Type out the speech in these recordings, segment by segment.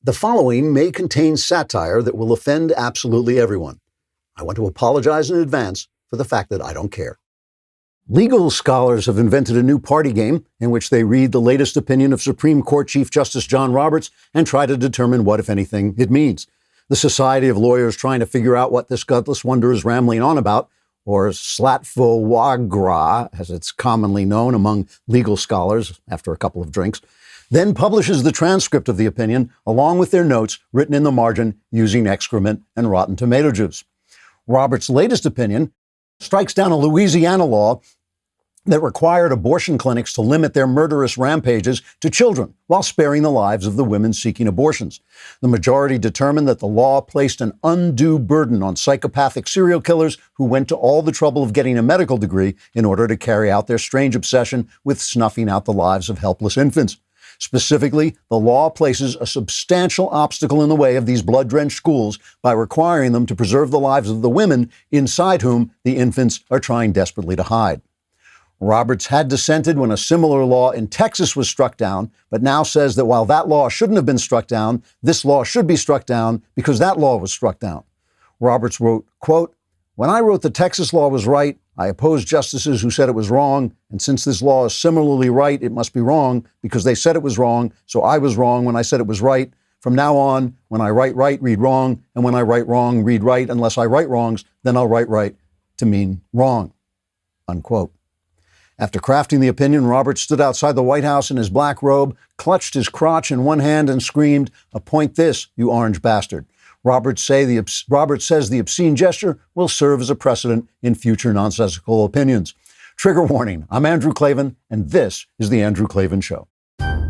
The following may contain satire that will offend absolutely everyone. I want to apologize in advance for the fact that I don't care. Legal scholars have invented a new party game in which they read the latest opinion of Supreme Court Chief Justice John Roberts and try to determine what, if anything, it means. The Society of Lawyers trying to figure out what this gutless wonder is rambling on about, or slatfowagra, as it's commonly known among legal scholars after a couple of drinks, then publishes the transcript of the opinion along with their notes written in the margin using excrement and rotten tomato juice. Roberts' latest opinion strikes down a Louisiana law that required abortion clinics to limit their murderous rampages to children while sparing the lives of the women seeking abortions. The majority determined that the law placed an undue burden on psychopathic serial killers who went to all the trouble of getting a medical degree in order to carry out their strange obsession with snuffing out the lives of helpless infants. Specifically, the law places a substantial obstacle in the way of these blood-drenched schools by requiring them to preserve the lives of the women inside whom the infants are trying desperately to hide. Roberts had dissented when a similar law in Texas was struck down, but now says that while that law shouldn't have been struck down, this law should be struck down because that law was struck down. Roberts wrote, quote, "When I wrote the Texas law was right, I opposed justices who said it was wrong, and since this law is similarly right, it must be wrong because they said it was wrong, so I was wrong when I said it was right. From now on, when I write right, read wrong, and when I write wrong, read right. Unless I write wrongs, then I'll write right to mean wrong." Unquote. After crafting the opinion, Roberts stood outside the White House in his black robe, clutched his crotch in one hand, and screamed, "Appoint this, you orange bastard." Roberts says the obscene gesture will serve as a precedent in future nonsensical opinions. Trigger warning, I'm Andrew Klavan, and this is The Andrew Klavan Show. I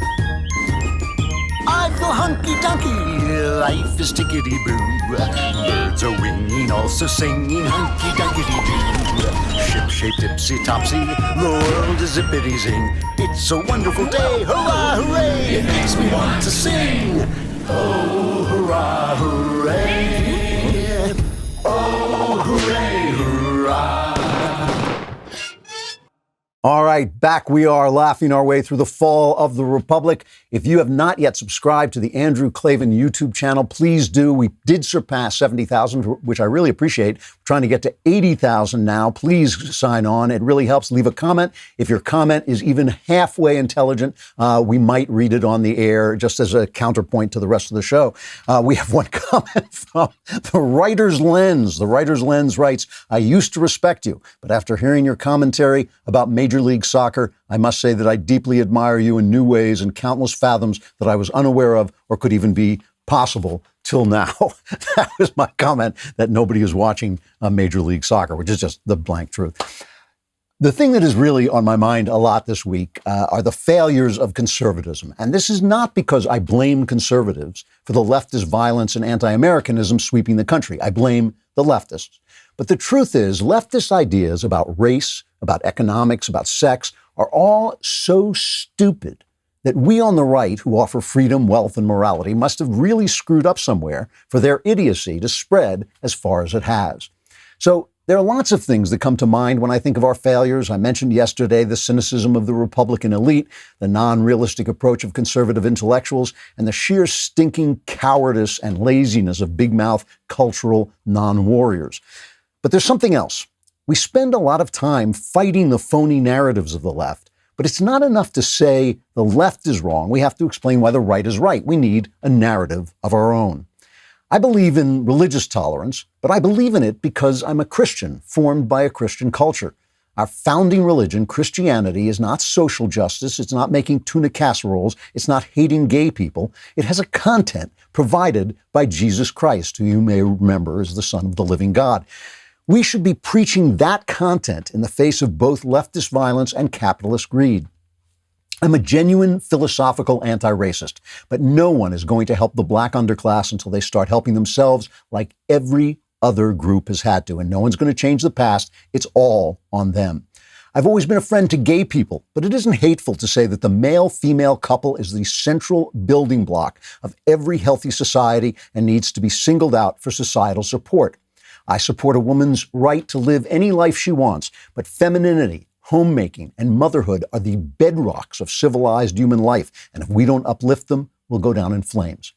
feel hunky-dunky, life is tickety-boo. Birds are winging, also singing hunky-dunky-doo. Ship-shaped, ipsy-topsy, the world is zippity-zing. It's a wonderful day, hurrah, hooray! It makes me want to sing. Oh, hurrah, hooray! Oh, hooray, hurrah! All right, back we are, laughing our way through the fall of the Republic. If you have not yet subscribed to the Andrew Klavan YouTube channel, please do. We did surpass 70,000, which I really appreciate. We're trying to get to 80,000 now. Please sign on. It really helps. Leave a comment. If your comment is even halfway intelligent, we might read it on the air just as a counterpoint to the rest of the show. We have one comment from The Writer's Lens. The Writer's Lens writes, "I used to respect you, but after hearing your commentary about Major League Soccer, I must say that I deeply admire you in new ways and countless fathoms that I was unaware of or could even be possible till now." That was my comment, that nobody is watching Major League Soccer, which is just the blank truth. The thing that is really on my mind a lot this week are the failures of conservatism. And this is not because I blame conservatives for the leftist violence and anti-Americanism sweeping the country. I blame the leftists. But the truth is, leftist ideas about race, about economics, about sex are all so stupid that we on the right, who offer freedom, wealth, and morality, must have really screwed up somewhere for their idiocy to spread as far as it has. So there are lots of things that come to mind when I think of our failures. I mentioned yesterday the cynicism of the Republican elite, the non-realistic approach of conservative intellectuals, and the sheer stinking cowardice and laziness of big-mouth cultural non-warriors. But there's something else. We spend a lot of time fighting the phony narratives of the left, but it's not enough to say the left is wrong. We have to explain why the right is right. We need a narrative of our own. I believe in religious tolerance, but I believe in it because I'm a Christian, formed by a Christian culture. Our founding religion, Christianity, is not social justice. It's not making tuna casseroles. It's not hating gay people. It has a content provided by Jesus Christ, who you may remember is the Son of the living God. We should be preaching that content in the face of both leftist violence and capitalist greed. I'm a genuine philosophical anti-racist, but no one is going to help the black underclass until they start helping themselves like every other group has had to, and no one's going to change the past. It's all on them. I've always been a friend to gay people, but it isn't hateful to say that the male-female couple is the central building block of every healthy society and needs to be singled out for societal support. I support a woman's right to live any life she wants, but femininity, homemaking, and motherhood are the bedrocks of civilized human life, and if we don't uplift them, we'll go down in flames.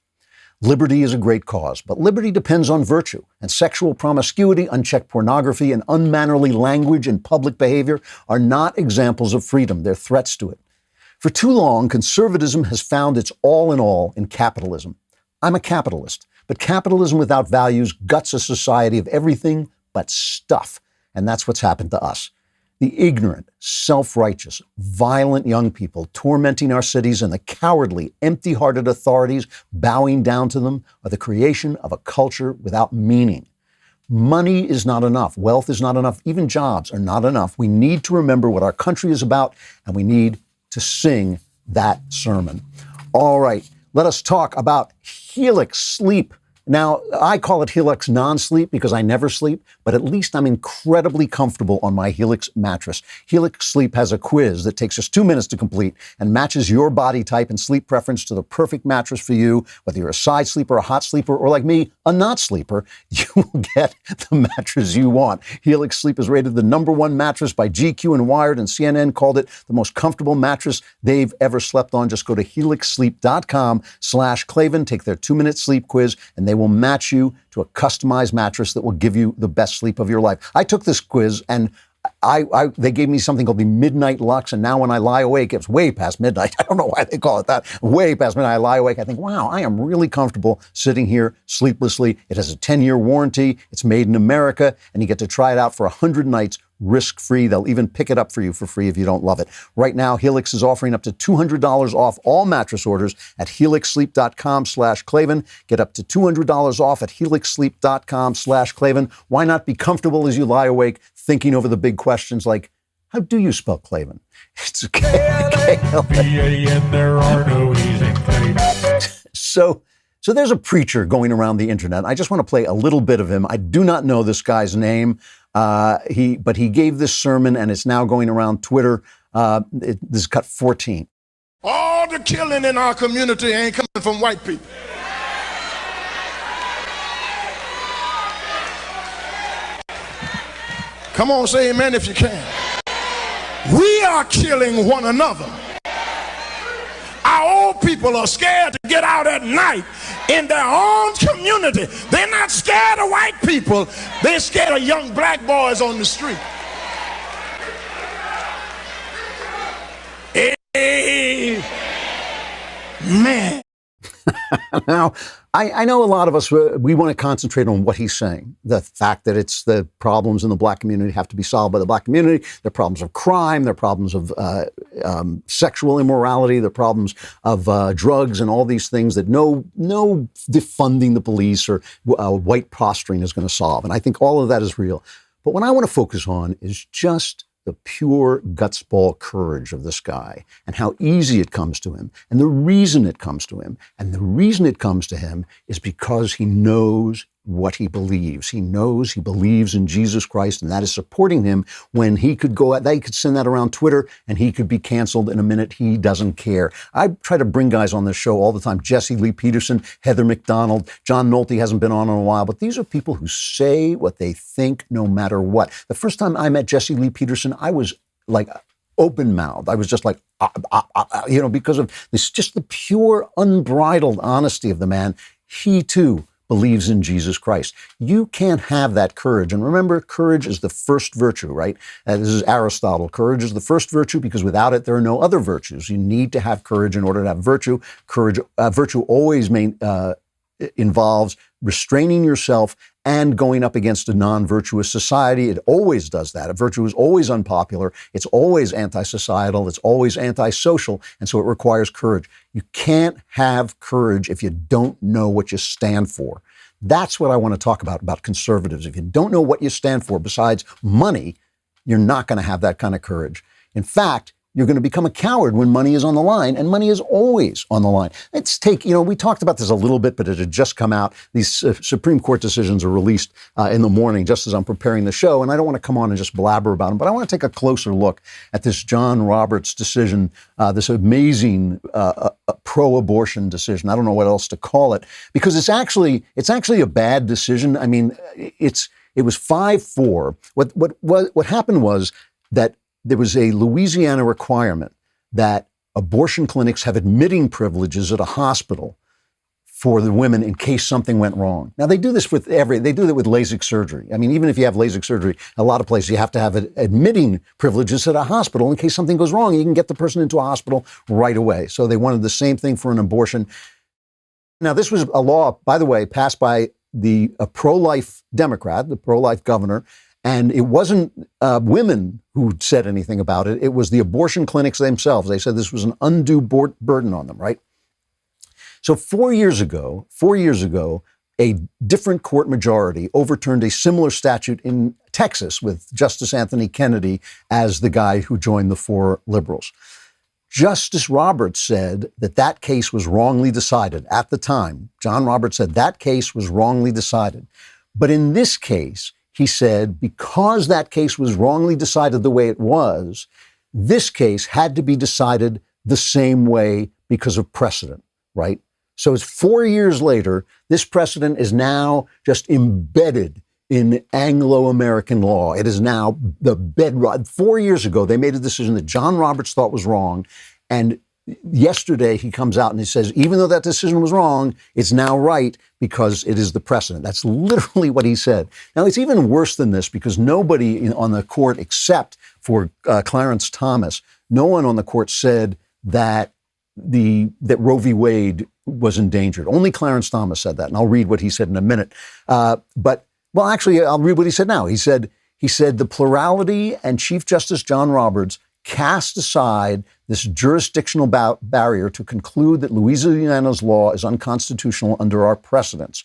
Liberty is a great cause, but liberty depends on virtue, and sexual promiscuity, unchecked pornography, and unmannerly language and public behavior are not examples of freedom. They're threats to it. For too long, conservatism has found its all in capitalism. I'm a capitalist, but capitalism without values guts a society of everything but stuff, and that's what's happened to us. The ignorant, self-righteous, violent young people tormenting our cities and the cowardly, empty-hearted authorities bowing down to them are the creation of a culture without meaning. Money is not enough. Wealth is not enough. Even jobs are not enough. We need to remember what our country is about, and we need to sing that sermon. All right, let us talk about Helix Sleep. Now, I call it Helix non-sleep because I never sleep, but at least I'm incredibly comfortable on my Helix mattress. Helix Sleep has a quiz that takes us 2 minutes to complete and matches your body type and sleep preference to the perfect mattress for you. Whether you're a side sleeper, a hot sleeper, or like me, a not sleeper, you will get the mattress you want. Helix Sleep is rated the #1 mattress by GQ and Wired, and CNN called it the most comfortable mattress they've ever slept on. Just go to helixsleep.com/Klavan, take their 2-minute sleep quiz, and they will match you to a customized mattress that will give you the best sleep of your life. I took this quiz and they gave me something called the Midnight Lux, and now when I lie awake, it's way past midnight. I don't know why they call it that. Way past midnight, I lie awake. I think, wow, I am really comfortable sitting here sleeplessly. It has a 10-year warranty. It's made in America, and you get to try it out for 100 nights risk-free. They'll even pick it up for you for free if you don't love it. Right now, Helix is offering up to $200 off all mattress orders at helixsleep.com/Klavan. Get up to $200 off at helixsleep.com/Klavan. Why not be comfortable as you lie awake, thinking over the big questions like, how do you spell Klavan? It's K-L-A-V-A-N, there are no E's in Klavan. So there's a preacher going around the internet. I just want to play a little bit of him. I do not know this guy's name. But he gave this sermon, and it's now going around Twitter. This is cut 14. All the killing in our community ain't coming from white people. Come on, say amen if you can. We are killing one another. Our old people are scared to get out at night in their own community. They're not scared of white people. They're scared of young black boys on the street. Amen. Now, I know a lot of us, we want to concentrate on what he's saying. The fact that it's the problems in the black community have to be solved by the black community. They're problems of crime. They're problems of sexual immorality. They're problems of drugs and all these things that no defunding the police or white posturing is going to solve. And I think all of that is real. But what I want to focus on is just the pure gutsball courage of this guy and how easy it comes to him and the reason it comes to him. And the reason it comes to him is because he knows what he believes. He knows he believes in Jesus Christ, and that is supporting him when he could go out, they could send that around Twitter and he could be canceled in a minute. He doesn't care. I try to bring guys on this show all the time. Jesse Lee Peterson, Heather McDonald, John Nolte hasn't been on in a while, but these are people who say what they think no matter what. The first time I met Jesse Lee Peterson, I was like open-mouthed. I was just like, because of this, just the pure, unbridled honesty of the man. He too believes in Jesus Christ. You can't have that courage. And remember, courage is the first virtue, right? This is Aristotle. Courage is the first virtue because without it, there are no other virtues. You need to have courage in order to have virtue. Virtue always involves restraining yourself and going up against a non-virtuous society. It always does that. A virtue is always unpopular. It's always anti-societal. It's always anti-social. And so it requires courage. You can't have courage if you don't know what you stand for. That's what I want to talk about conservatives. If you don't know what you stand for besides money, you're not going to have that kind of courage. In fact, you're going to become a coward when money is on the line, and money is always on the line. We talked about this a little bit, but it had just come out. These Supreme Court decisions are released in the morning, just as I'm preparing the show, and I don't want to come on and just blabber about them, but I want to take a closer look at this John Roberts decision, this amazing pro-abortion decision. I don't know what else to call it, because it's actually a bad decision. I mean, it was 5-4. What happened was that there was a Louisiana requirement that abortion clinics have admitting privileges at a hospital for the women in case something went wrong. Now, they do this with they do that with LASIK surgery. I mean, even if you have LASIK surgery, a lot of places you have to have admitting privileges at a hospital in case something goes wrong. You can get the person into a hospital right away. So they wanted the same thing for an abortion. Now, this was a law, by the way, passed by a pro-life Democrat, the pro-life governor, and it wasn't women who said anything about it. It was the abortion clinics themselves. They said this was an undue burden on them, right? So 4 years ago, a different court majority overturned a similar statute in Texas with Justice Anthony Kennedy as the guy who joined the four liberals. Justice Roberts said that case was wrongly decided at the time. John Roberts said that case was wrongly decided. But in this case, he said because that case was wrongly decided the way it was, this case had to be decided the same way because of precedent, right? So it's 4 years later, this precedent is now just embedded in Anglo-American law. It is now the bedrock. 4 years ago, they made a decision that John Roberts thought was wrong. And yesterday, he comes out and he says, even though that decision was wrong, it's now right because it is the precedent. That's literally what he said. Now, it's even worse than this because nobody on the court, except for Clarence Thomas, no one on the court said that Roe v. Wade was endangered. Only Clarence Thomas said that, and I'll read what he said in a minute. Actually, I'll read what he said now. He said the plurality and Chief Justice John Roberts cast aside this jurisdictional barrier to conclude that Louisiana's law is unconstitutional under our precedents.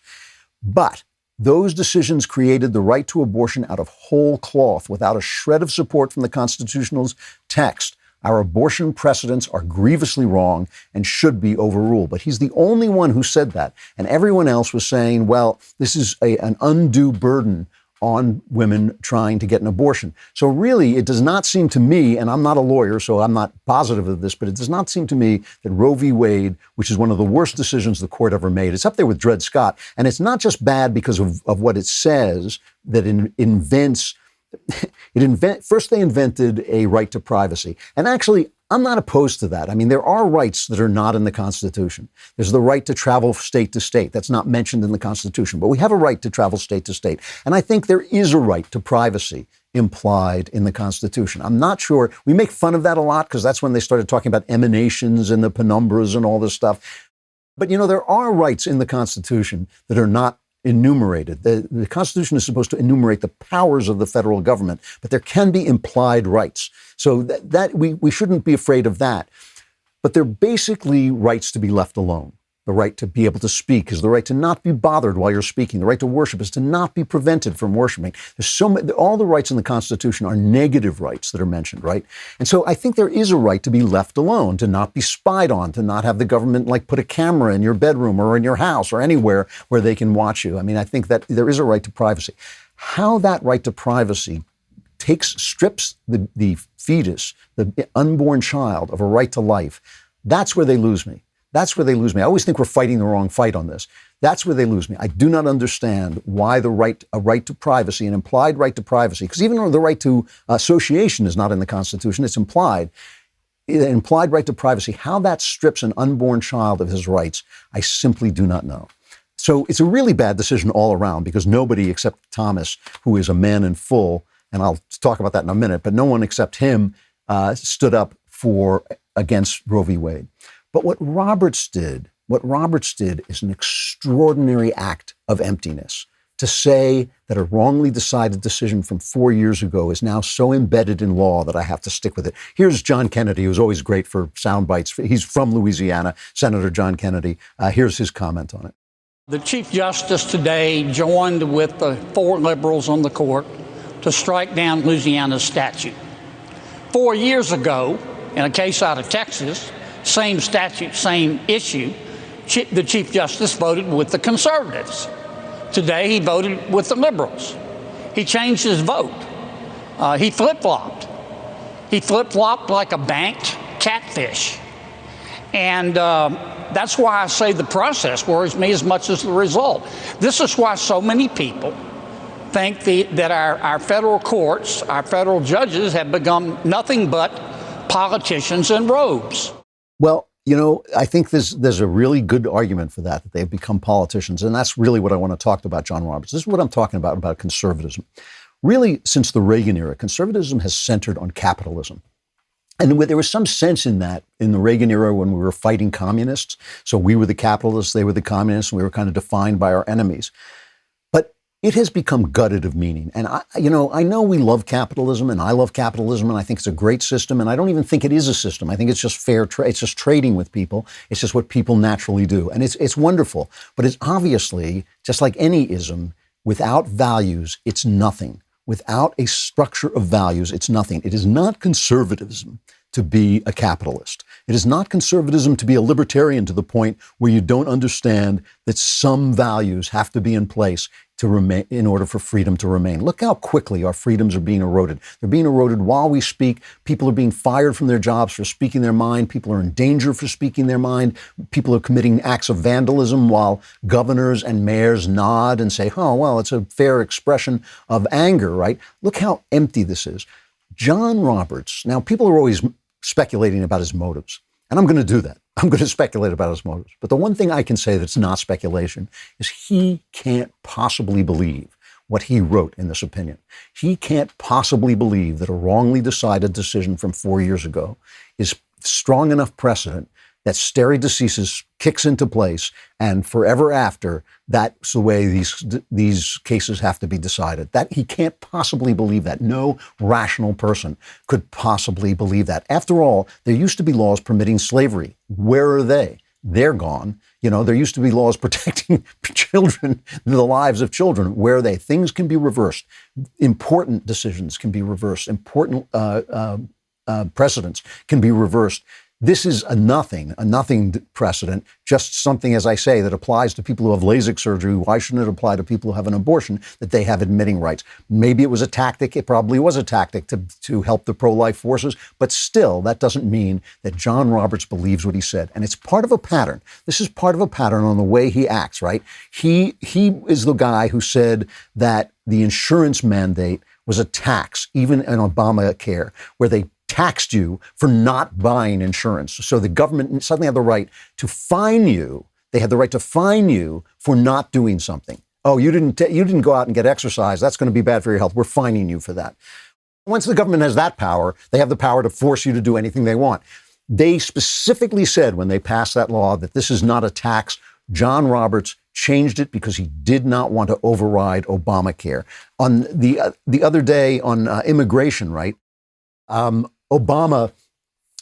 But those decisions created the right to abortion out of whole cloth without a shred of support from the Constitutional's text. Our abortion precedents are grievously wrong and should be overruled. But he's the only one who said that. And everyone else was saying, well, this is an undue burden on women trying to get an abortion. So really, it does not seem to me, and I'm not a lawyer, so I'm not positive of this, but it does not seem to me that Roe v. Wade, which is one of the worst decisions the court ever made, it's up there with Dred Scott. And it's not just bad because of what it says, that first they invented a right to privacy. And actually, I'm not opposed to that. I mean, there are rights that are not in the Constitution. There's the right to travel state to state. That's not mentioned in the Constitution, but we have a right to travel state to state. And I think there is a right to privacy implied in the Constitution. I'm not sure. We make fun of that a lot because that's when they started talking about emanations and the penumbras and all this stuff. But, there are rights in the Constitution that are not enumerated. The Constitution is supposed to enumerate the powers of the federal government, but there can be implied rights. So that we shouldn't be afraid of that. But they're basically rights to be left alone. The right to be able to speak is the right to not be bothered while you're speaking. The right to worship is to not be prevented from worshiping. There's all the rights in the Constitution are negative rights that are mentioned, right? And so I think there is a right to be left alone, to not be spied on, to not have the government put a camera in your bedroom or in your house or anywhere where they can watch you. I mean, I think that there is a right to privacy. How that right to privacy strips the fetus, the unborn child, of a right to life, that's where they lose me. That's where they lose me. I always think we're fighting the wrong fight on this. That's where they lose me. I do not understand why a right to privacy, an implied right to privacy, because even though the right to association is not in the Constitution, it's implied. An implied right to privacy, how that strips an unborn child of his rights, I simply do not know. So it's a really bad decision all around because nobody except Thomas, who is a man in full, and I'll talk about that in a minute, but no one except him stood up against Roe v. Wade. But what Roberts did is an extraordinary act of emptiness. To say that a wrongly decided decision from 4 years ago is now so embedded in law that I have to stick with it. Here's John Kennedy, who's always great for sound bites. He's from Louisiana, Senator John Kennedy. Here's his comment on it. The Chief Justice today joined with the four liberals on the court to strike down Louisiana's statute. 4 years ago, in a case out of Texas, same statute, same issue, the Chief Justice voted with the conservatives. Today, he voted with the liberals. He changed his vote. He flip-flopped. He flip-flopped like a banked catfish. And that's why I say the process worries me as much as the result. This is why so many people think that our federal courts, our federal judges have become nothing but politicians in robes. Well, I think there's a really good argument for that they've become politicians. And that's really what I want to talk about John Roberts. This is what I'm talking about conservatism. Really, since the Reagan era, conservatism has centered on capitalism. And there was some sense in that in the Reagan era when we were fighting communists. So we were the capitalists, they were the communists, and we were kind of defined by our enemies. But it has become gutted of meaning. And I know we love capitalism, and I love capitalism, and I think it's a great system. And I don't even think it is a system. I think it's just fair trade. It's just trading with people. It's just what people naturally do. And it's wonderful. But it's obviously, just like any ism, without values, it's nothing. Without a structure of values, it's nothing. It is not conservatism to be a capitalist. It is not conservatism to be a libertarian to the point where you don't understand that some values have to be in place to remain in order for freedom to remain. Look how quickly our freedoms are being eroded. They're being eroded while we speak. People are being fired from their jobs for speaking their mind. People are in danger for speaking their mind. People are committing acts of vandalism while governors and mayors nod and say, oh, well, it's a fair expression of anger, right? Look how empty this is. John Roberts, now people are always speculating about his motives, and I'm going to do that. I'm going to speculate about his motives. But the one thing I can say that's not speculation is he can't possibly believe what he wrote in this opinion. He can't possibly believe that a wrongly decided decision from 4 years ago is strong enough precedent that stare decisis kicks into place, and forever after, that's the way these cases have to be decided. That he can't possibly believe that. No rational person could possibly believe that. After all, there used to be laws permitting slavery. Where are they? They're gone. There used to be laws protecting children, the lives of children. Where are they? Things can be reversed. Important decisions can be reversed. Important precedents can be reversed. This is a nothing precedent, just something, as I say, that applies to people who have LASIK surgery. Why shouldn't it apply to people who have an abortion, that they have admitting rights? Maybe it was a tactic. It probably was a tactic to help the pro-life forces. But still, that doesn't mean that John Roberts believes what he said. And it's part of a pattern. This is part of a pattern on the way he acts, right? He is the guy who said that the insurance mandate was a tax, even in Obamacare, where they taxed you for not buying insurance. So the government suddenly had the right to fine you. They had the right to fine you for not doing something. Oh, you didn't go out and get exercise. That's going to be bad for your health. We're fining you for that. Once the government has that power, they have the power to force you to do anything they want. They specifically said when they passed that law that this is not a tax. John Roberts changed it because he did not want to override Obamacare. On the other day on immigration, right? Obama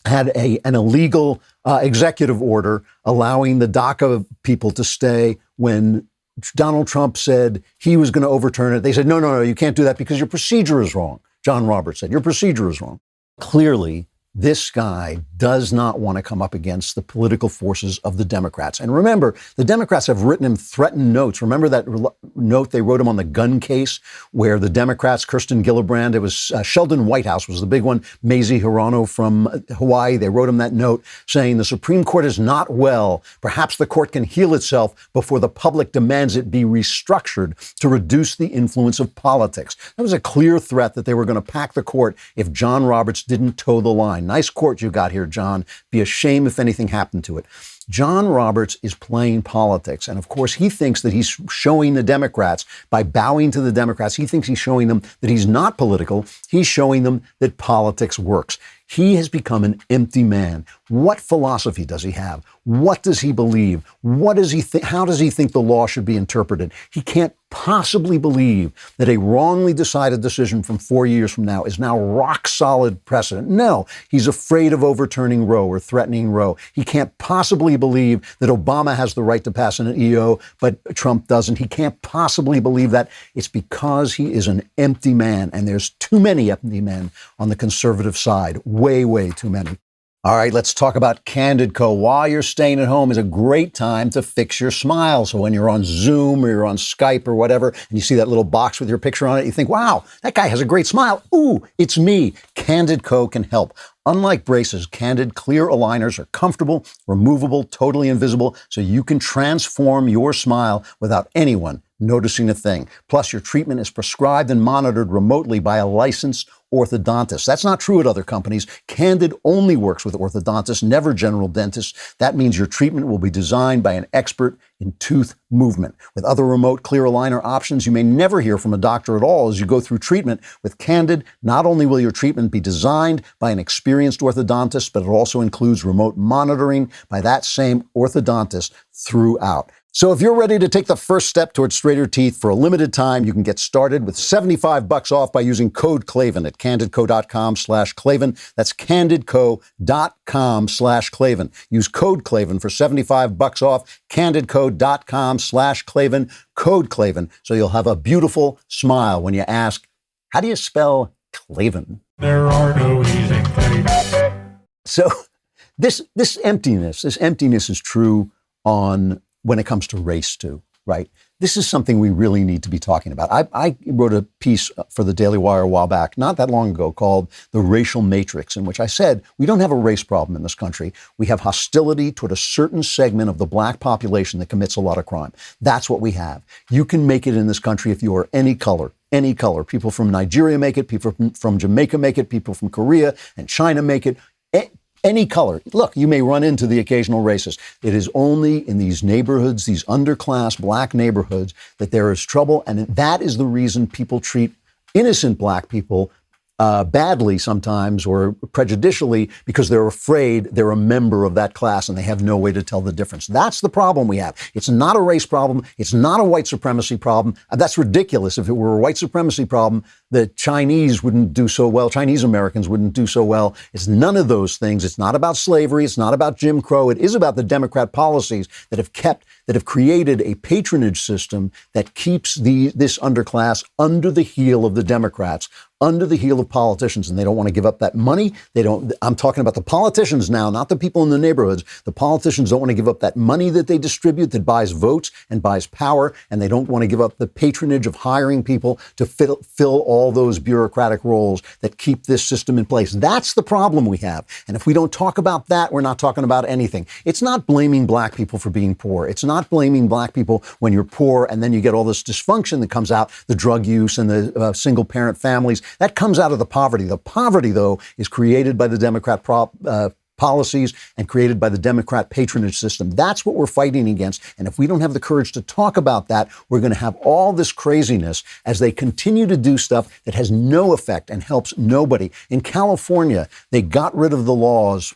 had an illegal executive order allowing the DACA people to stay. When Donald Trump said he was going to overturn it, they said, no, you can't do that because your procedure is wrong. John Roberts said, your procedure is wrong. Clearly, this guy does not want to come up against the political forces of the Democrats. And remember, the Democrats have written him threatened notes. Remember that note they wrote him on the gun case where the Democrats, Kirsten Gillibrand, it was Sheldon Whitehouse was the big one, Mazie Hirono from Hawaii. They wrote him that note saying the Supreme Court is not well. Perhaps the court can heal itself before the public demands it be restructured to reduce the influence of politics. That was a clear threat that they were going to pack the court if John Roberts didn't toe the line. Nice court you got here, John. Be a shame if anything happened to it. John Roberts is playing politics. And of course, he thinks that he's showing the Democrats, by bowing to the Democrats, he thinks he's showing them that he's not political. He's showing them that politics works. He has become an empty man. What philosophy does he have? What does he believe? What does he think? How does he think the law should be interpreted? He can't possibly believe that a wrongly decided decision from 4 years from now is now rock solid precedent. No, he's afraid of overturning Roe or threatening Roe. He can't possibly believe that Obama has the right to pass an EO, but Trump doesn't. He can't possibly believe that. It's because he is an empty man, and there's too many empty men on the conservative side. Way, way too many. All right, let's talk about Candid Co. While you're staying at home is a great time to fix your smile. So when you're on Zoom or you're on Skype or whatever, and you see that little box with your picture on it, you think, wow, that guy has a great smile. Ooh, it's me. Candid Co. can help. Unlike braces, Candid clear aligners are comfortable, removable, totally invisible, so you can transform your smile without anyone noticing a thing. Plus, your treatment is prescribed and monitored remotely by a licensed orthodontists. That's not true at other companies. Candid only works with orthodontists, never general dentists. That means your treatment will be designed by an expert in tooth movement. With other remote clear aligner options, you may never hear from a doctor at all as you go through treatment. With Candid, not only will your treatment be designed by an experienced orthodontist, but it also includes remote monitoring by that same orthodontist throughout. So if you're ready to take the first step towards straighter teeth for a limited time, you can get started with $75 off by using code Klavan at candidco.com/Klavan. That's candidco.com/Klavan. Use code Klavan for $75 off, candidco.com/Klavan, code Klavan, so you'll have a beautiful smile when you ask, how do you spell Klavan? There are no easy things. So this emptiness is true on when it comes to race too, right? This is something we really need to be talking about. I wrote a piece for the Daily Wire a while back, not that long ago, called The Racial Matrix, in which I said, we don't have a race problem in this country. We have hostility toward a certain segment of the black population that commits a lot of crime. That's what we have. You can make it in this country if you are any color. Any color. People from Nigeria make it, people from Jamaica make it, people from Korea and China make it. Any color. Look, you may run into the occasional racist. It is only in these neighborhoods, these underclass black neighborhoods, that there is trouble. And that is the reason people treat innocent black people badly sometimes or prejudicially, because they're afraid they're a member of that class and they have no way to tell the difference. That's the problem we have. It's not a race problem. It's not a white supremacy problem. That's ridiculous. If it were a white supremacy problem, the Chinese wouldn't do so well. Chinese Americans wouldn't do so well. It's none of those things. It's not about slavery. It's not about Jim Crow. It is about the Democrat policies that have created a patronage system that keeps this underclass under the heel of the Democrats, under the heel of politicians, and they don't want to give up that money. I'm talking about the politicians now, not the people in the neighborhoods. The politicians don't want to give up that money that they distribute that buys votes and buys power, and they don't want to give up the patronage of hiring people to fill all those bureaucratic roles that keep this system in place. That's the problem we have. And if we don't talk about that, we're not talking about anything. It's not blaming black people for being poor. It's not blaming black people when you're poor and then you get all this dysfunction that comes out, the drug use and the single parent families. That comes out of the poverty. The poverty, though, is created by the Democrat policies and created by the Democrat patronage system. That's what we're fighting against. And if we don't have the courage to talk about that, we're going to have all this craziness as they continue to do stuff that has no effect and helps nobody. In California, they got rid of the laws.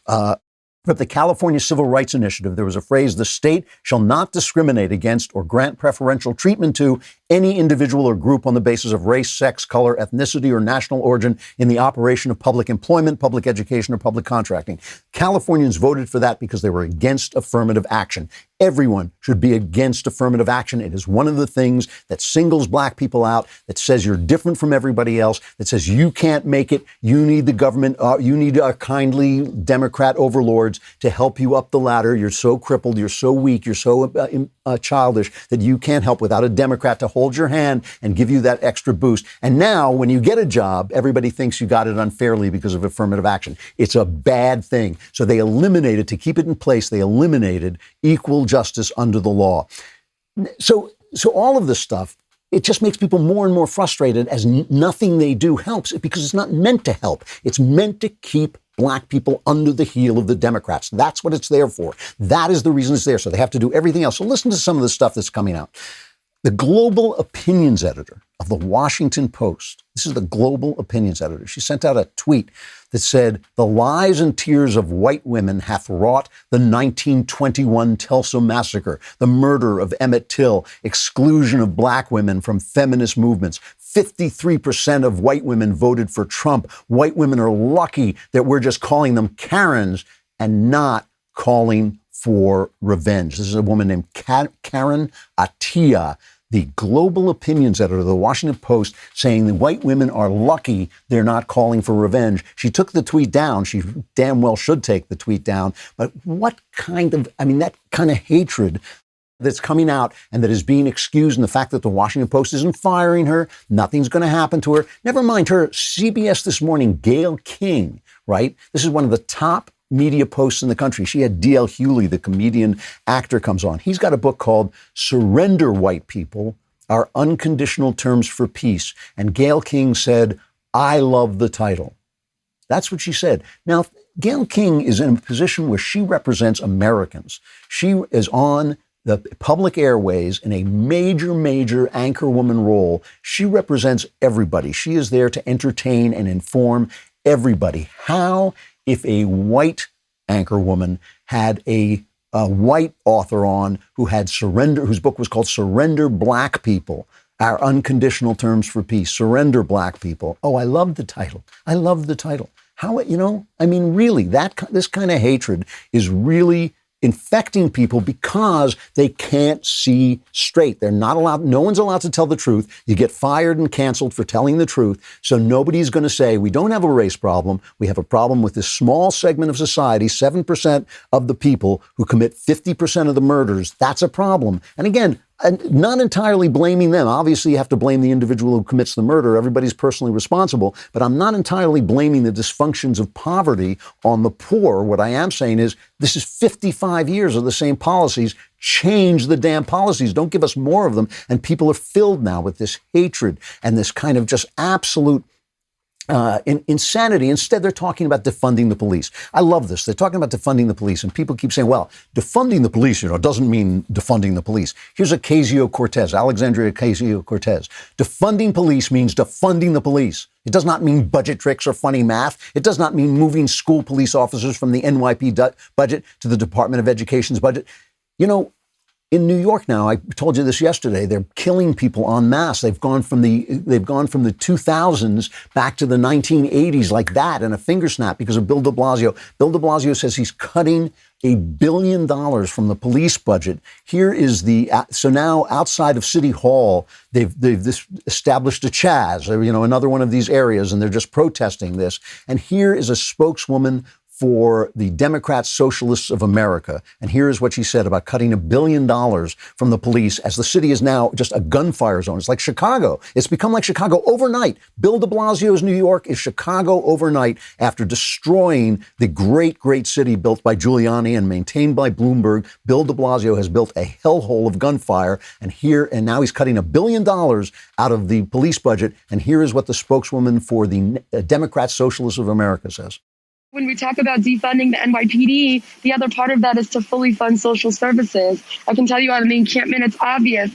But the California Civil Rights Initiative, there was a phrase, the state shall not discriminate against or grant preferential treatment to any individual or group on the basis of race, sex, color, ethnicity, or national origin in the operation of public employment, public education, or public contracting. Californians voted for that because they were against affirmative action. Everyone should be against affirmative action. It is one of the things that singles black people out, that says you're different from everybody else, that says you can't make it, you need the government, you need our kindly Democrat overlords to help you up the ladder. You're so crippled, you're so weak, you're so childish that you can't help without a Democrat to hold your hand and give you that extra boost. And now when you get a job, everybody thinks you got it unfairly because of affirmative action. It's a bad thing. So they eliminated, to keep it in place, they eliminated equal justice under the law. So all of this stuff, it just makes people more and more frustrated as nothing they do helps, because it's not meant to help. It's meant to keep black people under the heel of the Democrats. That's what it's there for. That is the reason it's there. So they have to do everything else. So listen to some of the stuff that's coming out. The global opinions editor of the Washington Post, this is the global opinions editor, she sent out a tweet that said, the lies and tears of white women hath wrought the 1921 Tulsa massacre, the murder of Emmett Till, exclusion of black women from feminist movements. 53% of white women voted for Trump. White women are lucky that we're just calling them Karens and not calling for revenge. This is a woman named Karen Attiah, the global opinions editor of the Washington Post, saying the white women are lucky they're not calling for revenge. She took the tweet down. She damn well should take the tweet down. But what kind of, that kind of hatred that's coming out and that is being excused, and the fact that the Washington Post isn't firing her, nothing's going to happen to her. Never mind her. CBS This Morning, Gayle King, right? This is one of the top media posts in the country. She had D.L. Hewley, the comedian actor, comes on. He's got a book called Surrender, White People, Our Unconditional Terms for Peace. And Gayle King said, I love the title. That's what she said. Now, Gayle King is in a position where she represents Americans. She is on the public airways in a major, major anchorwoman role. She represents everybody. She is there to entertain and inform everybody. How, if a white anchorwoman had a white author on whose book was called Surrender Black People, Our Unconditional Terms for Peace, Surrender Black People. Oh, I love the title. I love the title. How, really, this kind of hatred is really infecting people because they can't see straight. They're not allowed, no one's allowed to tell the truth. You get fired and canceled for telling the truth. So nobody's going to say, we don't have a race problem. We have a problem with this small segment of society, 7% of the people who commit 50% of the murders. That's a problem. And again, not entirely blaming them. Obviously, you have to blame the individual who commits the murder. Everybody's personally responsible. But I'm not entirely blaming the dysfunctions of poverty on the poor. What I am saying is this is 55 years of the same policies. Change the damn policies. Don't give us more of them. And people are filled now with this hatred and this kind of just absolute insanity. Instead, they're talking about defunding the police. I love this. They're talking about defunding the police, and people keep saying, well, defunding the police, doesn't mean defunding the police. Here's Alexandria Ocasio-Cortez. Defunding police means defunding the police. It does not mean budget tricks or funny math. It does not mean moving school police officers from the NYP budget to the Department of Education's budget. In New York now, I told you this yesterday, they're killing people en masse. They've gone from the 2000s back to the 1980s like that in a finger snap because of Bill de Blasio. Bill de Blasio says he's cutting $1 billion from the police budget. Here is so now outside of City Hall, they've established a Chaz, another one of these areas, and they're just protesting this. And here is a spokeswoman for the Democrat Socialists of America. And here is what she said about cutting $1 billion from the police as the city is now just a gunfire zone. It's like Chicago. It's become like Chicago overnight. Bill de Blasio's New York is Chicago overnight after destroying the great, great city built by Giuliani and maintained by Bloomberg. Bill de Blasio has built a hellhole of gunfire. And now he's cutting $1 billion out of the police budget. And here is what the spokeswoman for the Democrat Socialists of America says. When we talk about defunding the NYPD, the other part of that is to fully fund social services. I can tell you out in the encampment, it's obvious.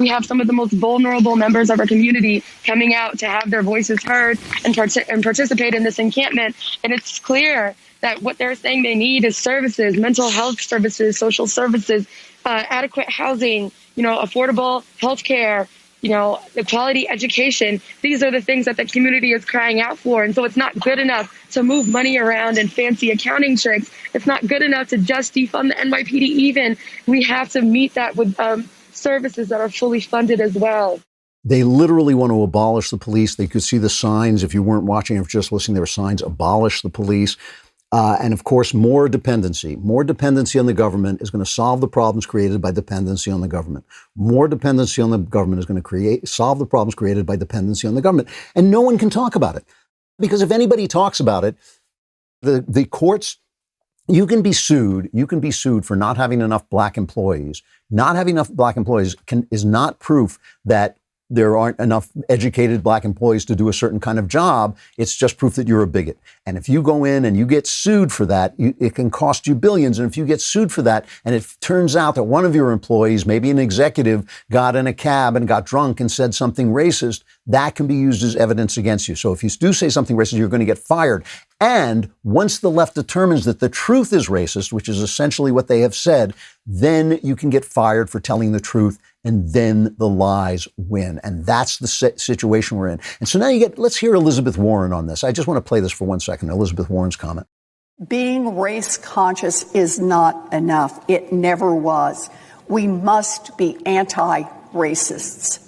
We have some of the most vulnerable members of our community coming out to have their voices heard and participate in this encampment. And it's clear that what they're saying they need is services, mental health services, social services, adequate housing, affordable health care, the quality education. These are the things that the community is crying out for. And so it's not good enough to move money around and fancy accounting tricks. It's not good enough to just defund the NYPD even. We have to meet that with services that are fully funded as well. They literally want to abolish the police. They could see the signs. If you weren't watching or just listening, there were signs, abolish the police. And of course, more dependency on the government is going to solve the problems created by dependency on the government. More dependency on the government is going to solve the problems created by dependency on the government. And no one can talk about it. Because if anybody talks about it, the courts, you can be sued for not having enough black employees. Not having enough black employees is not proof that there aren't enough educated black employees to do a certain kind of job. It's just proof that you're a bigot. And if you go in and you get sued for that, it can cost you billions. And if you get sued for that, and it turns out that one of your employees, maybe an executive, got in a cab and got drunk and said something racist, that can be used as evidence against you. So if you do say something racist, you're going to get fired. And once the left determines that the truth is racist, which is essentially what they have said, then you can get fired for telling the truth, and then the lies win. And that's the situation we're in. And so now let's hear Elizabeth Warren on this. I just want to play this for 1 second, Elizabeth Warren's comment. Being race conscious is not enough. It never was. We must be anti-racists.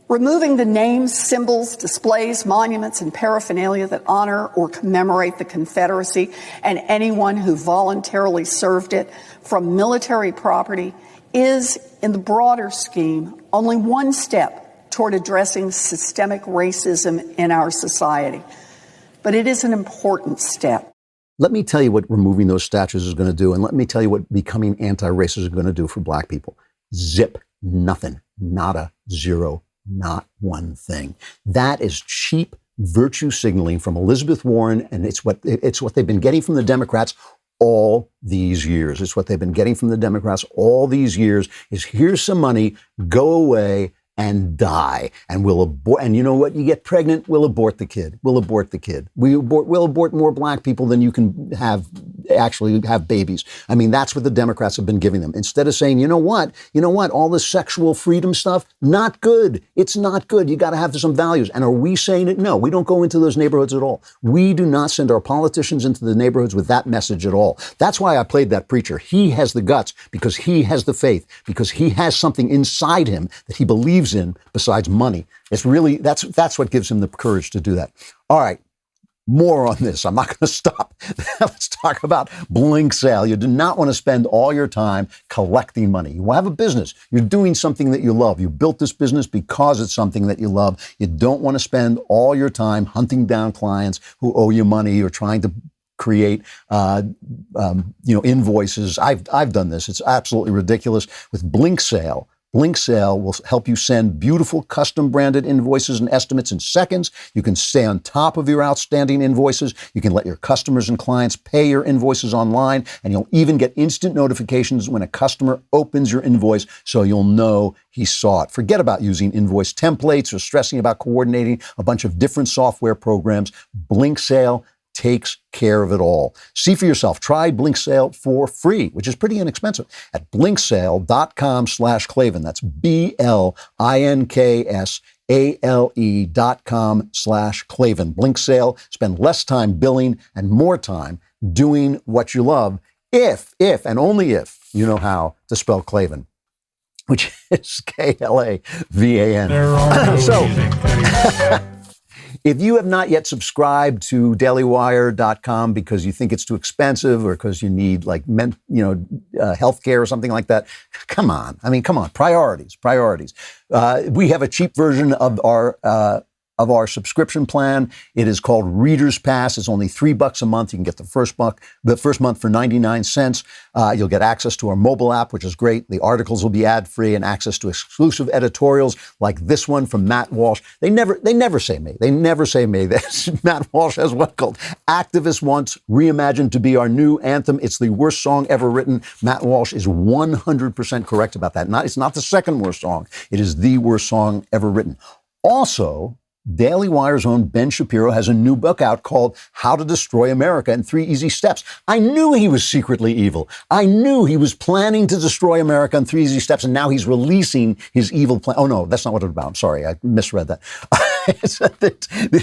Removing the names, symbols, displays, monuments, and paraphernalia that honor or commemorate the Confederacy and anyone who voluntarily served it from military property is, in the broader scheme, only one step toward addressing systemic racism in our society. But it is an important step. Let me tell you what removing those statues is going to do, and let me tell you what becoming anti-racist is going to do for black people. Zip. Nothing. Nada. Zero. Not one thing. That is cheap virtue signaling from Elizabeth Warren, and it's what they've been getting from the Democrats all these years. It's what they've been getting from the Democrats all these years is here's some money, go away and die. And we'll abort. And you know what? You get pregnant, we'll abort the kid. We'll abort the kid. We'll abort more black people than you can actually have babies. I mean, that's what the Democrats have been giving them. Instead of saying, you know what? All this sexual freedom stuff, not good. It's not good. You got to have some values. And are we saying it? No, we don't go into those neighborhoods at all. We do not send our politicians into the neighborhoods with that message at all. That's why I played that preacher. He has the guts because he has the faith, because he has something inside him that he believes in besides money. It's really, that's what gives him the courage to do that. All right. More on this. I'm not going to stop. Let's talk about Blink Sale. You do not want to spend all your time collecting money. You have a business. You're doing something that you love. You built this business because it's something that you love. You don't want to spend all your time hunting down clients who owe you money or trying to create, invoices. I've done this. It's absolutely ridiculous. With Blink Sale, Blink Sale will help you send beautiful custom branded invoices and estimates in seconds. You can stay on top of your outstanding invoices. You can let your customers and clients pay your invoices online, and you'll even get instant notifications when a customer opens your invoice so you'll know he saw it. Forget about using invoice templates or stressing about coordinating a bunch of different software programs. Blink Sale takes care of it all. See for yourself. Try Blink Sale for free, which is pretty inexpensive, at blinksale.com/Klavan. That's BLINKSALE.com/Klavan. Blink Sale. Spend less time billing and more time doing what you love, if and only if you know how to spell Klavan, which is Klavan. So, if you have not yet subscribed to dailywire.com because you think it's too expensive or because you need healthcare or something like that, come on. Priorities. We have a cheap version of our subscription plan. It is called Reader's Pass. It's only $3 a month. You can get the first month for 99 cents. You'll get access to our mobile app, which is great. The articles will be ad-free and access to exclusive editorials like this one from Matt Walsh. They never say me. They never say me. Matt Walsh has one called Activist Wants Reimagined to be our new anthem. It's the worst song ever written. Matt Walsh is 100% correct about that. It's not the second worst song. It is the worst song ever written. Also, Daily Wire's own Ben Shapiro has a new book out called How to Destroy America in 3 Easy Steps. I knew he was secretly evil. I knew he was planning to destroy America in 3 Easy Steps, and now he's releasing his evil plan. Oh, no, that's not what it's about. I'm sorry, I misread that.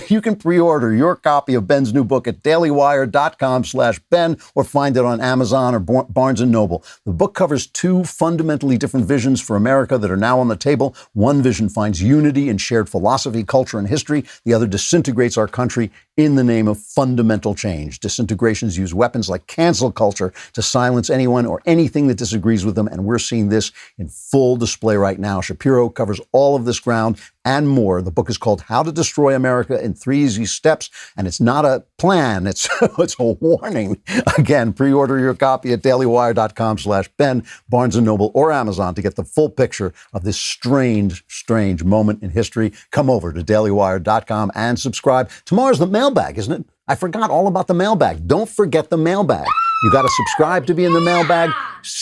You can pre-order your copy of Ben's new book at dailywire.com/Ben or find it on Amazon or Barnes & Noble. The book covers 2 fundamentally different visions for America that are now on the table. One vision finds unity in shared philosophy, culture, and history. The other disintegrates our country in the name of fundamental change. Disintegrations use weapons like cancel culture to silence anyone or anything that disagrees with them, and we're seeing this in full display right now. Shapiro covers all of this ground and more. The book is called How to Destroy America in 3 Easy Steps, and it's not a plan, it's a warning. Again, pre-order your copy at dailywire.com/Ben, Barnes & Noble, or Amazon to get the full picture of this strange moment in history. Come over to dailywire.com and subscribe. Tomorrow's the mailbag, isn't it? I forgot all about the mailbag. Don't forget the mailbag. You got to subscribe to be in the mailbag.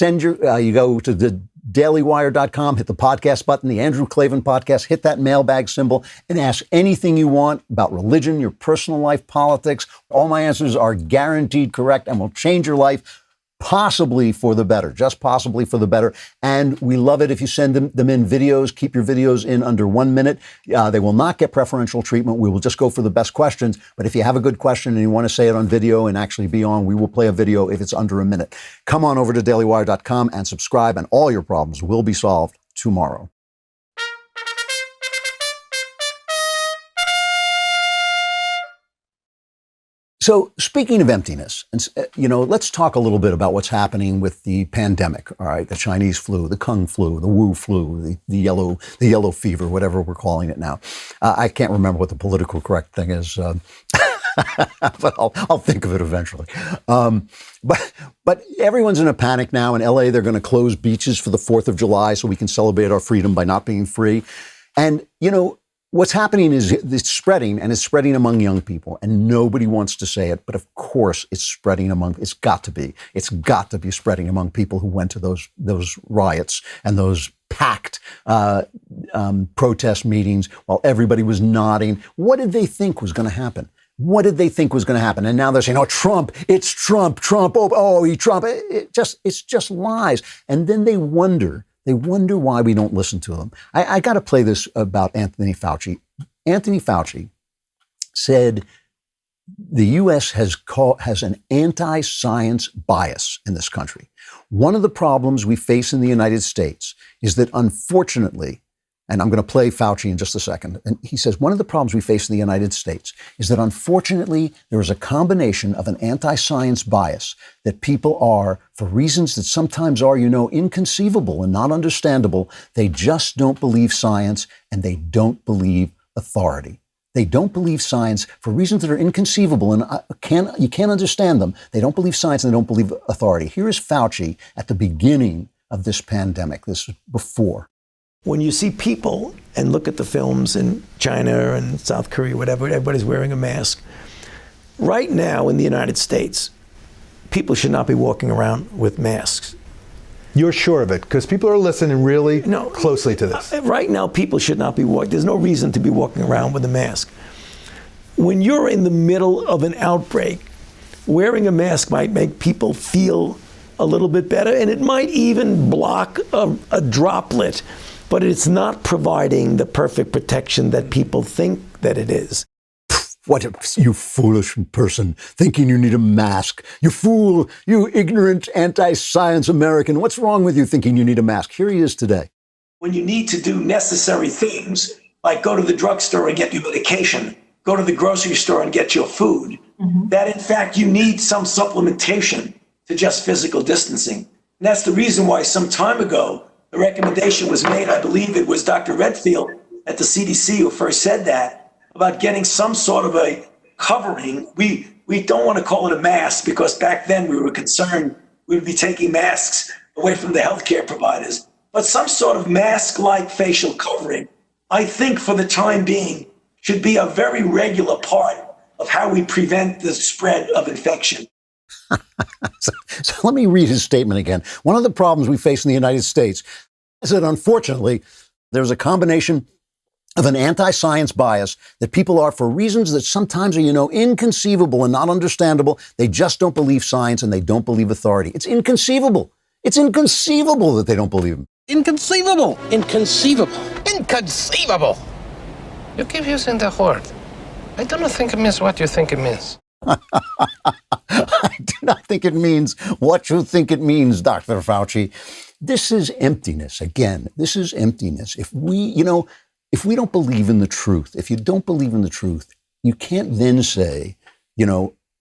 You go to the dailywire.com, hit the podcast button, the Andrew Klavan podcast, hit that mailbag symbol and ask anything you want about religion, your personal life, politics. All my answers are guaranteed correct and will change your life, possibly for the better, just possibly for the better. And we love it if you send them in videos. Keep your videos in under 1 minute. They will not get preferential treatment. We will just go for the best questions. But if you have a good question and you want to say it on video and actually be on, we will play a video if it's under a minute. Come on over to dailywire.com and subscribe, and all your problems will be solved tomorrow. So speaking of emptiness, let's talk a little bit about what's happening with the pandemic. All right, the Chinese flu, the Kung flu, the Wu flu, the yellow fever, whatever we're calling it now. I can't remember what the political correct thing is, but I'll think of it eventually. But everyone's in a panic now. In LA, they're going to close beaches for the 4th of July so we can celebrate our freedom by not being free. And what's happening is it's spreading, and it's spreading among young people, and nobody wants to say it. But of course, it's spreading it's got to be spreading among people who went to those riots and those packed protest meetings while everybody was nodding. What did they think was going to happen? What did they think was going to happen? And now they're saying, "Oh, Trump! It's Trump! Trump! Trump!" It's just lies. And then they wonder why we don't listen to them. I got to play this about Anthony Fauci. Anthony Fauci said the U.S. has an anti-science bias in this country. One of the problems we face in the United States is that, unfortunately, and I'm going to play Fauci in just a second, and he says one of the problems we face in the United States is that, unfortunately, there is a combination of an anti-science bias that people are, for reasons that sometimes are, inconceivable and not understandable, they just don't believe science and they don't believe authority. They don't believe science for reasons that are inconceivable and you can't understand them. They don't believe science and they don't believe authority. Here is Fauci at the beginning of this pandemic. This was before. When you see people and look at the films in China and South Korea, whatever, everybody's wearing a mask. Right now in the United States, people should not be walking around with masks. You're sure of it? Because people are listening really closely to this. Right now, people should not be walking. There's no reason to be walking around with a mask. When you're in the middle of an outbreak, wearing a mask might make people feel a little bit better, and it might even block a droplet, but it's not providing the perfect protection that people think that it is. What, you foolish person, thinking you need a mask. You fool, you ignorant anti-science American. What's wrong with you thinking you need a mask? Here he is today. When you need to do necessary things, like go to the drugstore and get your medication, go to the grocery store and get your food, that in fact you need some supplementation to just physical distancing. And that's the reason why some time ago, the recommendation was made, I believe it was Dr. Redfield at the CDC who first said that, about getting some sort of a covering. We don't want to call it a mask because back then we were concerned we would be taking masks away from the healthcare providers. But some sort of mask-like facial covering, I think for the time being, should be a very regular part of how we prevent the spread of infection. So let me read his statement again. One of the problems we face in the United States is that, unfortunately, there's a combination of an anti-science bias that people are, for reasons that sometimes are, inconceivable and not understandable. They just don't believe science and they don't believe authority. It's inconceivable. It's inconceivable that they don't believe him. Inconceivable. Inconceivable. Inconceivable. You keep using the word. I do not think it means what you think it means. I do not think it means what you think it means, Dr. Fauci. This is emptiness. Again, this is emptiness. If we don't believe in the truth, if you don't believe in the truth, you can't then say,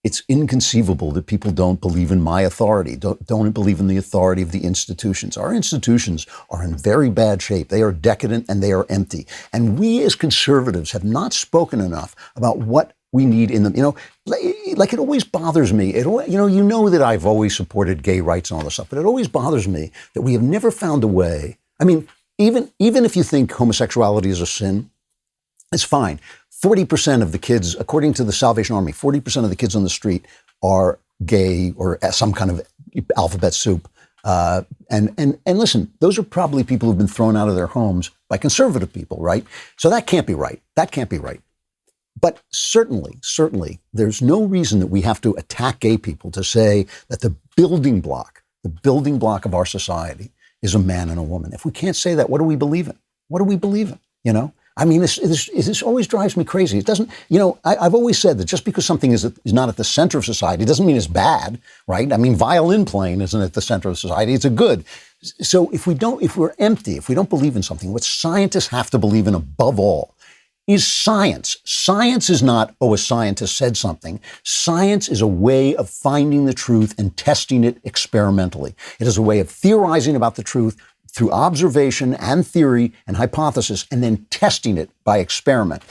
it's inconceivable that people don't believe in my authority, don't believe in the authority of the institutions. Our institutions are in very bad shape. They are decadent and they are empty. And we as conservatives have not spoken enough about what we need in them. Like it always bothers me. That I've always supported gay rights and all this stuff, but it always bothers me that we have never found a way. I mean, even if you think homosexuality is a sin, it's fine. 40% of the kids, according to the Salvation Army, 40% of the kids on the street are gay or some kind of alphabet soup. And listen, those are probably people who've been thrown out of their homes by conservative people, right? So that can't be right. That can't be right. But certainly, there's no reason that we have to attack gay people to say that the building block of our society is a man and a woman. If we can't say that, what do we believe in? What do we believe in? I mean, this always drives me crazy. It doesn't, I've always said that just because something is not at the center of society doesn't mean it's bad, right? I mean, violin playing isn't at the center of society. It's a good. So if we're empty, if we don't believe in something, what scientists have to believe in above all is science. Science is not, a scientist said something. Science is a way of finding the truth and testing it experimentally. It is a way of theorizing about the truth through observation and theory and hypothesis, and then testing it by experiment.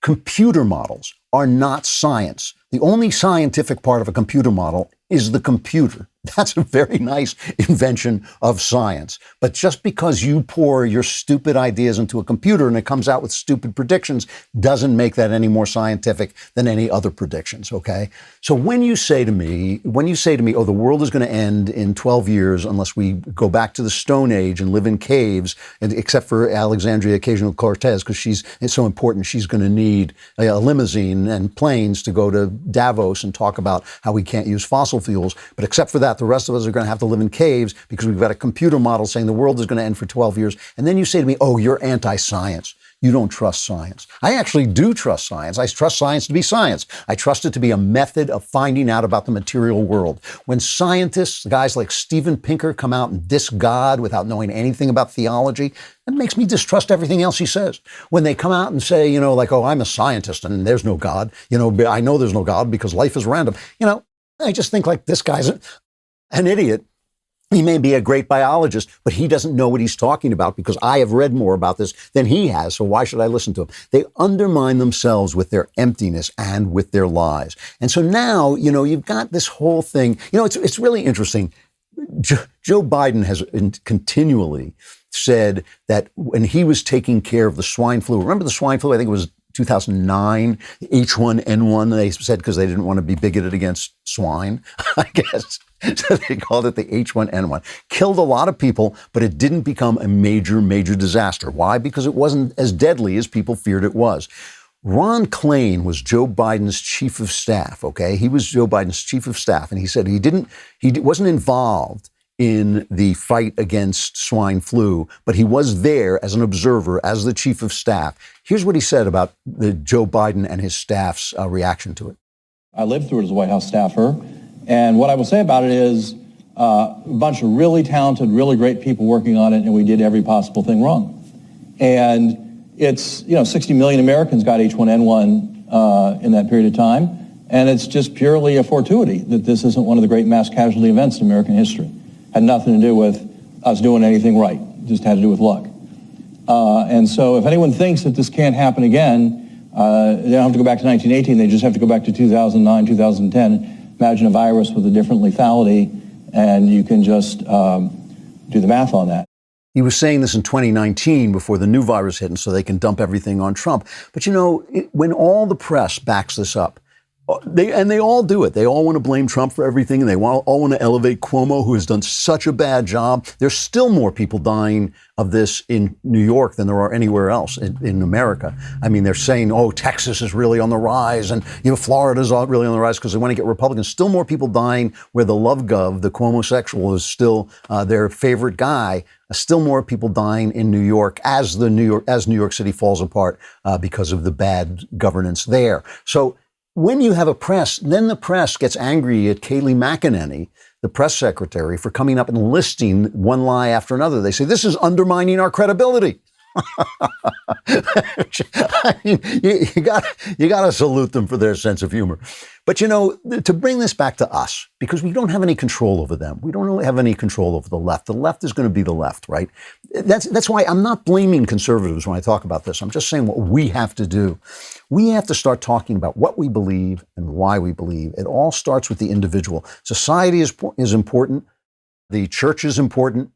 Computer models are not science. The only scientific part of a computer model is the computer. That's a very nice invention of science. But just because you pour your stupid ideas into a computer and it comes out with stupid predictions doesn't make that any more scientific than any other predictions, okay? So when you say to me, oh, the world is going to end in 12 years unless we go back to the Stone Age and live in caves, and except for Alexandria Ocasio-Cortez, because it's so important, she's going to need a limousine and planes to go to Davos and talk about how we can't use fossil fuels. But except for that, the rest of us are going to have to live in caves because we've got a computer model saying the world is going to end for 12 years. And then you say to me, oh, you're anti-science. You don't trust science. I actually do trust science. I trust science to be science. I trust it to be a method of finding out about the material world. When scientists, guys like Steven Pinker, come out and diss God without knowing anything about theology, that makes me distrust everything else he says. When they come out and say, like, oh, I'm a scientist and there's no God, I know there's no God because life is random. I just think like this guy's an idiot. He may be a great biologist, but he doesn't know what he's talking about because I have read more about this than he has. So why should I listen to him? They undermine themselves with their emptiness and with their lies. And so now, you've got this whole thing. It's really interesting. Joe Biden has continually said that when he was taking care of the swine flu, remember the swine flu? I think it was 2009, H1N1, they said, because they didn't want to be bigoted against swine, I guess. So they called it the H1N1. Killed a lot of people, but it didn't become a major, major disaster. Why? Because it wasn't as deadly as people feared it was. Ron Klain was Joe Biden's chief of staff, okay? He was Joe Biden's chief of staff, and he said he wasn't involved in the fight against swine flu, but he was there as an observer, as the chief of staff. Here's what he said about the Joe Biden and his staff's reaction to it. I lived through it as a White House staffer, and what I will say about it is a bunch of really talented, really great people working on it, and we did every possible thing wrong. And it's, 60 million Americans got H1N1 in that period of time, and it's just purely a fortuity that this isn't one of the great mass casualty events in American history. Had nothing to do with us doing anything right. It just had to do with luck. And so if anyone thinks that this can't happen again, they don't have to go back to 1918. They just have to go back to 2009, 2010. Imagine a virus with a different lethality, and you can just do the math on that. He was saying this in 2019 before the new virus hit, and so they can dump everything on Trump. But when all the press backs this up, they all do it. They all want to blame Trump for everything, and they all want to elevate Cuomo, who has done such a bad job. There's still more people dying of this in New York than there are anywhere else in America. I mean, they're saying, oh, Texas is really on the rise, and Florida's really on the rise because they want to get Republicans. Still more people dying where the love gov, the Cuomo-sexual, is still their favorite guy. Still more people dying in New York as New York City falls apart because of the bad governance there. So when you have a press, then the press gets angry at Kayleigh McEnany, the press secretary, for coming up and listing one lie after another. They say, this is undermining our credibility. I mean, you got to salute them for their sense of humor. But, to bring this back to us, because we don't have any control over them. We don't really have any control over the left. The left is going to be the left, right? That's why I'm not blaming conservatives when I talk about this. I'm just saying what we have to do. We have to start talking about what we believe and why we believe. It all starts with the individual. Society is important. The church is important.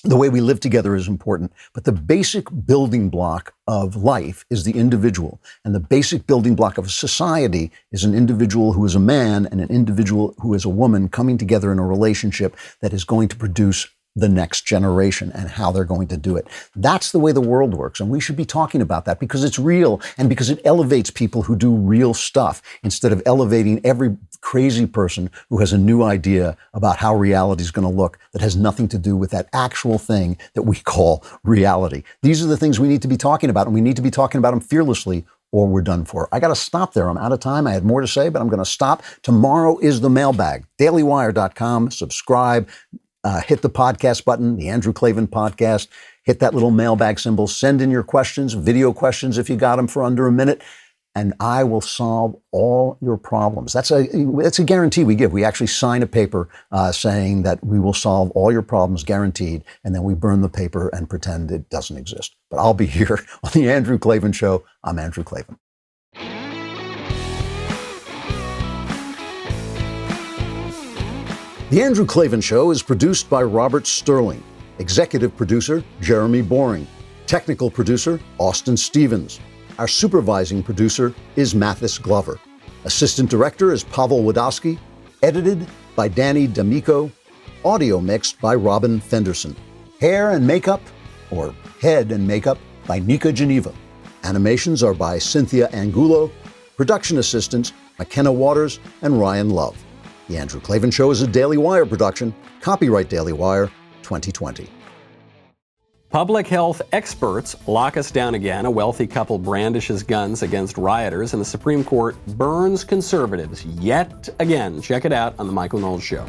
The way we live together is important, but the basic building block of life is the individual. And the basic building block of a society is an individual who is a man and an individual who is a woman coming together in a relationship that is going to produce the next generation and how they're going to do it. That's the way the world works. And we should be talking about that because it's real and because it elevates people who do real stuff instead of elevating every crazy person who has a new idea about how reality is going to look that has nothing to do with that actual thing that we call reality. These are the things we need to be talking about, and we need to be talking about them fearlessly, or we're done for. I got to stop there. I'm out of time. I had more to say, but I'm going to stop. Tomorrow is the mailbag. DailyWire.com. Subscribe. Hit the podcast button, the Andrew Klavan podcast. Hit that little mailbag symbol. Send in your questions, video questions if you got them for under a minute, and I will solve all your problems. That's a guarantee we give. We actually sign a paper saying that we will solve all your problems, guaranteed, and then we burn the paper and pretend it doesn't exist. But I'll be here on the Andrew Klavan Show. I'm Andrew Klavan. The Andrew Klavan Show is produced by Robert Sterling. Executive producer, Jeremy Boring. Technical producer, Austin Stevens. Our supervising producer is Mathis Glover. Assistant director is Pavel Wadowski. Edited by Danny D'Amico. Audio mixed by Robin Fenderson. Hair and makeup, or head and makeup, by Nika Geneva. Animations are by Cynthia Angulo. Production assistants, McKenna Waters and Ryan Love. The Andrew Klavan Show is a Daily Wire production. Copyright Daily Wire 2020. Public health experts lock us down again. A wealthy couple brandishes guns against rioters, and the Supreme Court burns conservatives yet again. Check it out on The Michael Knowles Show.